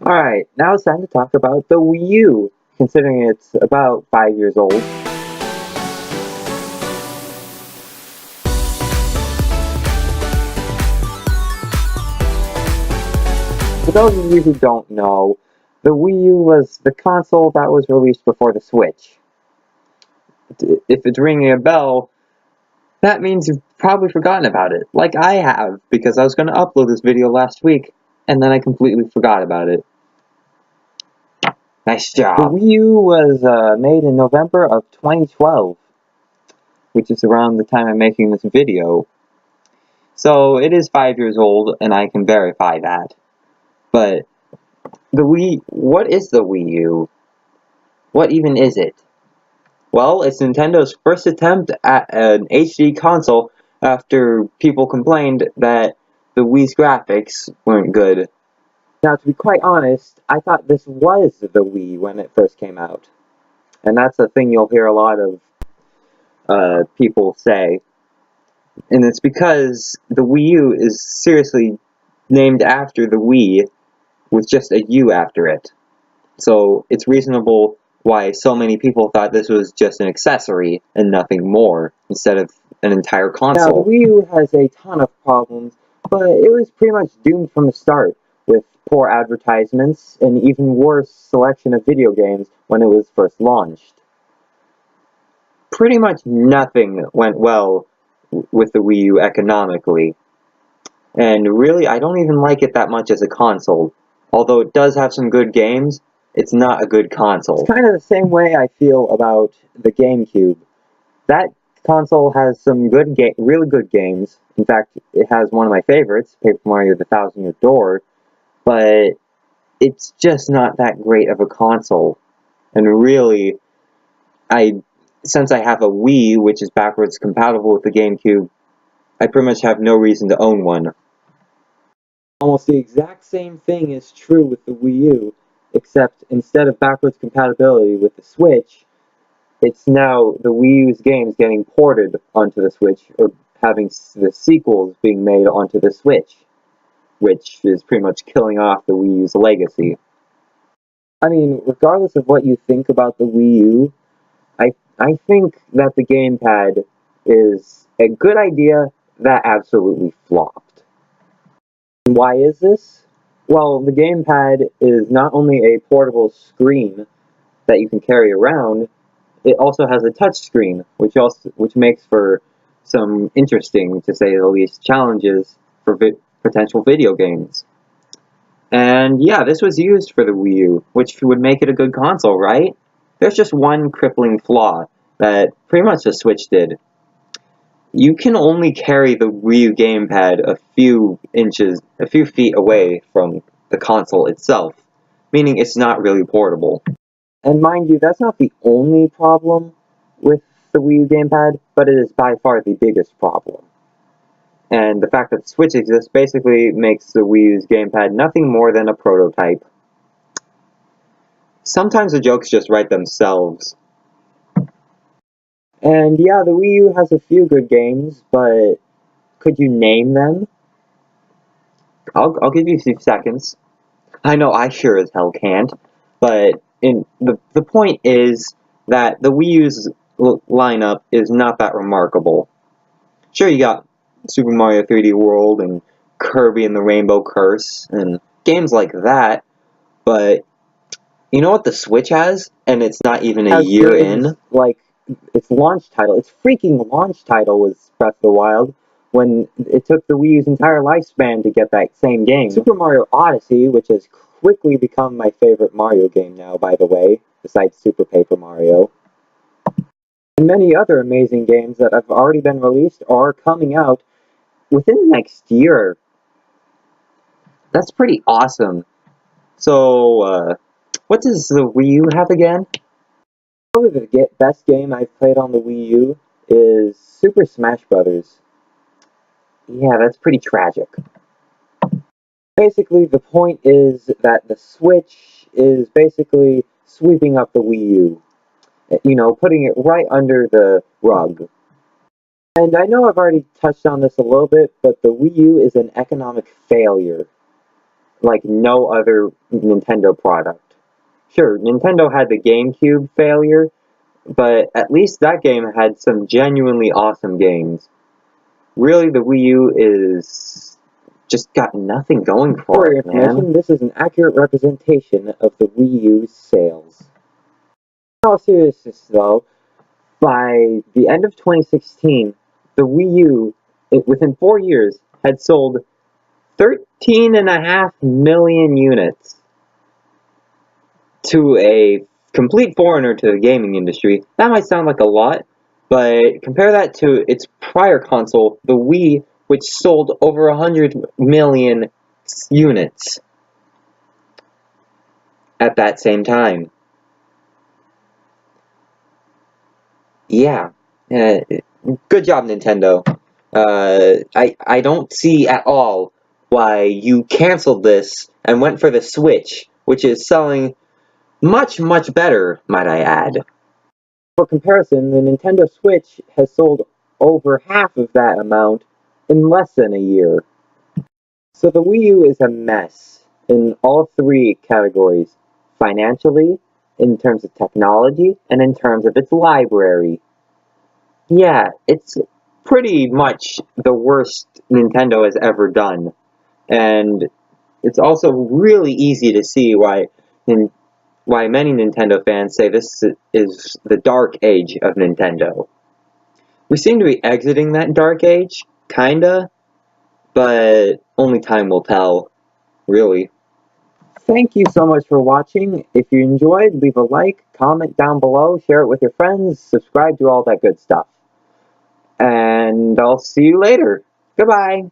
Alright, now it's time to talk about the Wii U, considering it's about 5 years old. For those of you who don't know, the Wii U was the console that was released before the Switch. If it's ringing a bell, that means you've probably forgotten about it, like I have, because I was going to upload this video last week, and then I completely forgot about it. Nice job. The Wii U was made in November of 2012, which is around the time I'm making this video. So it is 5 years old, and I can verify that. But what is the Wii U? What even is it? Well, it's Nintendo's first attempt at an HD console after people complained that the Wii's graphics weren't good. Now, to be quite honest, I thought this was the Wii when it first came out. And that's a thing you'll hear a lot of people say. And it's because the Wii U is seriously named after the Wii with just a U after it. So it's reasonable why so many people thought this was just an accessory and nothing more, instead of an entire console. Now, the Wii U has a ton of problems, but it was pretty much doomed from the start, with poor advertisements and even worse selection of video games when it was first launched. Pretty much nothing went well with the Wii U economically. And really, I don't even like it that much as a console. Although it does have some good games, it's not a good console. It's kind of the same way I feel about the GameCube. That console has some really good games. In fact, it has one of my favorites, Paper Mario: The Thousand Year Door, but it's just not that great of a console. And really, since I have a Wii, which is backwards compatible with the GameCube, I pretty much have no reason to own one. Almost the exact same thing is true with the Wii U, except instead of backwards compatibility with the Switch, it's now the Wii U's games getting ported onto the Switch, or having the sequels being made onto the Switch, which is pretty much killing off the Wii U's legacy. I mean, regardless of what you think about the Wii U, I think that the gamepad is a good idea that absolutely flopped. And why is this? Well, the gamepad is not only a portable screen that you can carry around, it also has a touch screen, which makes for some interesting, to say the least, challenges for potential video games. And yeah, this was used for the Wii U, which would make it a good console, right? There's just one crippling flaw that pretty much the Switch did. You can only carry the Wii U gamepad a few feet away from the console itself, meaning it's not really portable. And mind you, that's not the only problem with the Wii U gamepad, but it is by far the biggest problem. And the fact that the Switch exists basically makes the Wii U's gamepad nothing more than a prototype. Sometimes the jokes just write themselves. And yeah, the Wii U has a few good games, but could you name them? I'll give you a few seconds. I know I sure as hell can't, but the point is that the Wii U's lineup is not that remarkable. Sure, you got Super Mario 3D World and Kirby and the Rainbow Curse and games like that, but you know what the Switch has? And it's not even a year in? Like, its launch title, its freaking launch title was Breath of the Wild, when it took the Wii U's entire lifespan to get that same game. Super Mario Odyssey, which has quickly become my favorite Mario game now, by the way, besides Super Paper Mario. And many other amazing games that have already been released or are coming out within the next year. That's pretty awesome. So, what does the Wii U have again? Probably the best game I've played on the Wii U is Super Smash Bros. Yeah, that's pretty tragic. Basically, the point is that the Switch is basically sweeping up the Wii U. You know, putting it right under the rug. And I know I've already touched on this a little bit, but the Wii U is an economic failure. like no other Nintendo product. Sure, Nintendo had the GameCube failure, but at least that game had some genuinely awesome games. Really, the Wii U is just got nothing going for it, man. This is an accurate representation of the Wii U's sales. In all seriousness, though, by the end of 2016, the Wii U, within 4 years, had sold 13.5 million units. To a complete foreigner to the gaming industry, that might sound like a lot, but compare that to its prior console, the Wii, which sold over 100 million units at that same time. Yeah, good job, Nintendo. I don't see at all why you canceled this and went for the Switch, which is selling much, much better, might I add. For comparison, the Nintendo Switch has sold over half of that amount in less than a year. So the Wii U is a mess in all three categories: financially, in terms of technology, and in terms of its library. Yeah, it's pretty much the worst Nintendo has ever done. And it's also really easy to see why many Nintendo fans say this is the dark age of Nintendo. We seem to be exiting that dark age, kinda, but only time will tell, really. Thank you so much for watching. If you enjoyed, leave a like, comment down below, share it with your friends, subscribe, do all that good stuff. And I'll see you later. Goodbye.